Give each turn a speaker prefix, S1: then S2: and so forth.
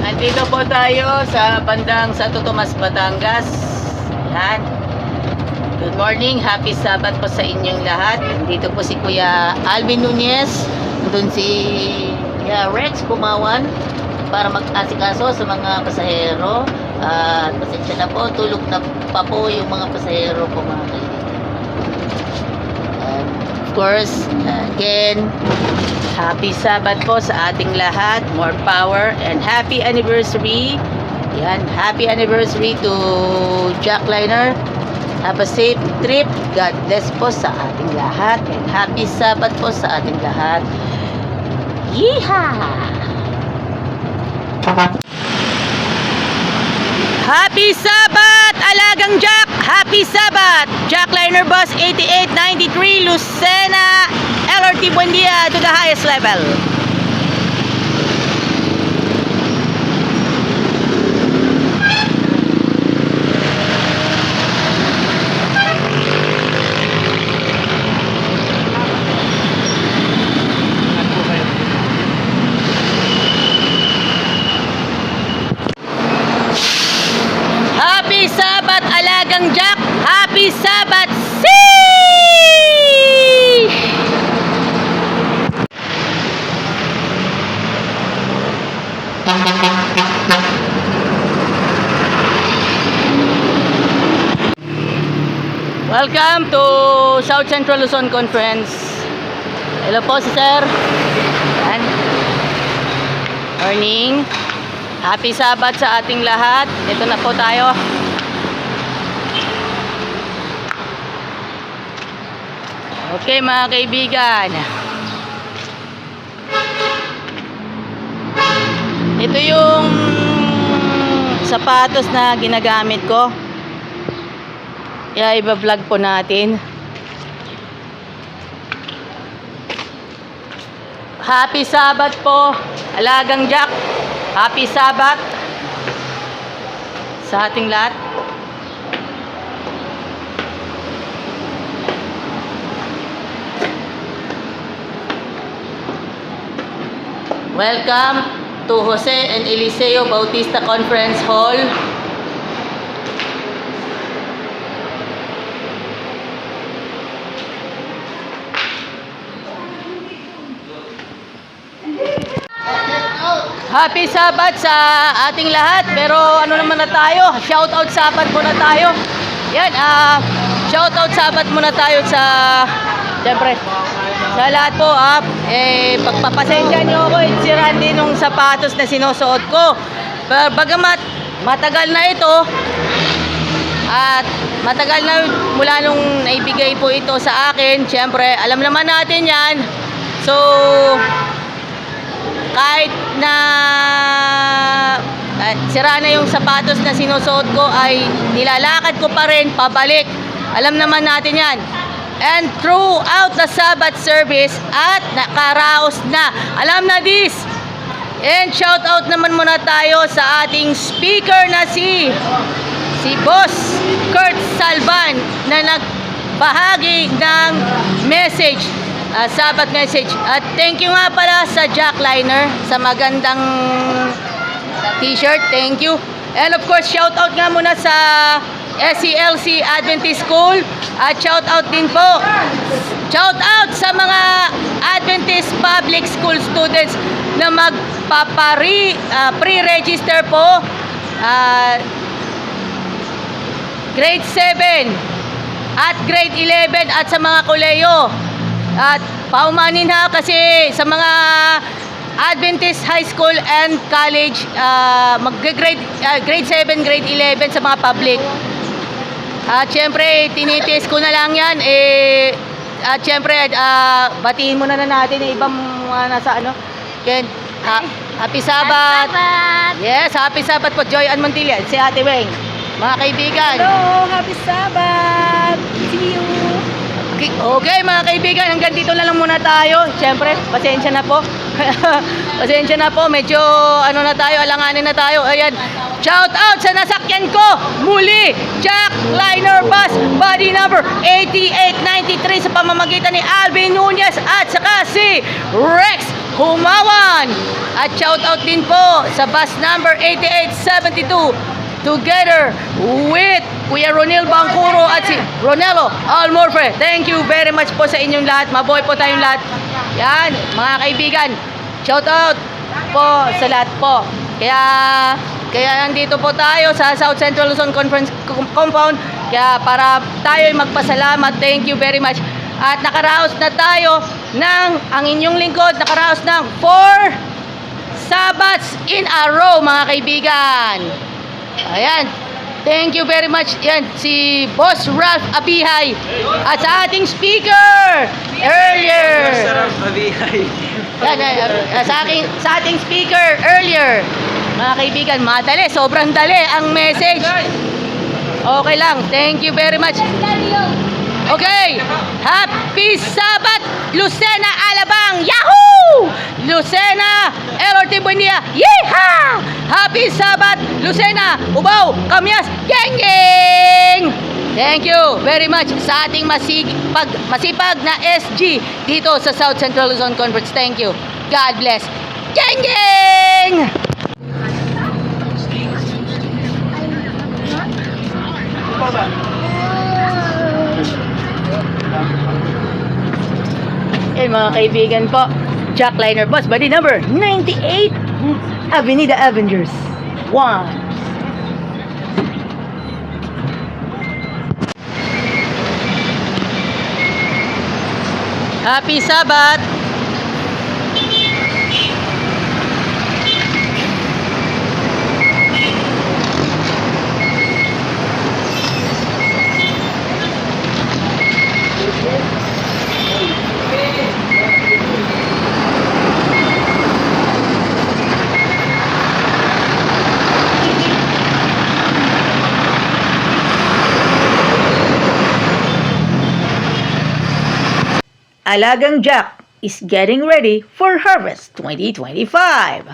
S1: Nandito po tayo sa bandang Santo Tomas, Batangas. Yan. Good morning, happy Sabbath po sa inyong lahat. Nandito po si Kuya Alvin Nunez. Doon si Rex Kumawan para mag-asikaso sa mga pasahero. At pasensya na po, tulog na pa po yung mga pasahero po, mga kaibigan. And of course, again, happy Sabbath po sa ating lahat. More power and happy anniversary. Yan, happy anniversary to Jackliner. Have a safe trip. God bless po sa ating lahat. And happy Sabbath po sa ating lahat. Yeehaw! Happy Sabbath, Alagang Jack! Happy Sabbath! Jackliner Bus 8893, Lucena, LRT Buendia to the highest level. Happy Sabbath, Alagang Jack! Happy Sabbath! See! Welcome to South Central Luzon Conference. Hello po si Sir. Yan. Morning. Happy Sabbath sa ating lahat. Ito na po tayo. Okay mga kaibigan. Ito yung sapatos na ginagamit ko. Kaya iba-vlog po natin. Happy Sabbath po, Alagang Jack. Happy Sabbath sa ating lahat. Welcome to Jose and Eliseo Bautista Conference Hall. Happy Sabbath sa ating lahat. Pero ano naman na tayo? Shoutout Sabbath muna tayo. Yan, shoutout Sabbath muna tayo sa, siyempre, sa lahat po. Pagpapasensya nyo ako, si Randy nung sapatos na sinusuot ko. Bagamat matagal na ito, at matagal na mula nung naibigay po ito sa akin, siyempre, alam naman natin yan. So, kahit na sira na yung sapatos na sinusuot ko, ay nilalakad ko pa rin pabalik. Alam naman natin yan. And throughout the Sabbath service at nakaraos na, alam na this. And shout out naman muna tayo sa ating speaker na si Boss Kurt Salvan na nagbahagi ng message, Sabbath message. At thank you nga pala sa Jackliner sa magandang t-shirt. Thank you. And of course, shout out nga muna sa SCLC Adventist School. At shout out din po. Shout out sa mga Adventist Public School students na pre-register po. Grade 7 at grade 11 at sa mga koleyo. At paumanin ha, kasi sa mga Adventist High School and College, grade 7, grade 11 sa mga public. At syempre, tinitiis ko na lang yan. At syempre, batiin muna na natin yung ibang mga nasa ano. Happy Sabbath! Yes, Happy Sabbath po, Joy Ann Montilla, si Ate Weng. Mga kaibigan.
S2: Hello, Happy Sabbath! See you!
S1: Okay mga kaibigan, hanggang dito na lang muna tayo. Siyempre, pasensya na po. Pasensya na po, medyo ano na tayo, alanganin na tayo. Ayan, shout out sa nasakyan ko muli, Jack Liner Bus, body number 8893 sa pamamagitan ni Alvin Nunez at saka si Rex Humawan. At shout out din po sa bus number 8872 together with Kuya Ronel Bangkuro at si Ronelo Almorfe. Thank you very much po sa inyong lahat. Mabuhay po tayong lahat. Yan, mga kaibigan. Shout out po sa lahat po. Kaya nandito po tayo sa South Central Luzon Conference Compound. Kaya para tayo magpasalamat. Thank you very much. At nakaraos na tayo ng ang inyong lingkod. Nakaraos ng 4 Sabbats in a row, mga kaibigan. Ayan. Thank you very much. Yan, si Boss Ralph Abihay. At sa ating speaker earlier. Yan, sa ating speaker earlier. Mga kaibigan, madali. Sobrang dali ang message. Okay lang. Thank you very much. Okay. Happy Sabbath, Lucena, Alabang. Yahoo! Lucena, LRT Buendia. Yeehaw! Happy Sabbath, Lucena, Ubao, Kamyas, Geng! Thank you very much sa ating masipag na SG dito sa South Central Luzon Conference. Thank you. God bless. Geng! Eh mga kaibigan po, Jack Liner Bus, body number 98, Avenida Avengers 1. Happy Sabbath! Alagang Jack is getting ready for Harvest 2025.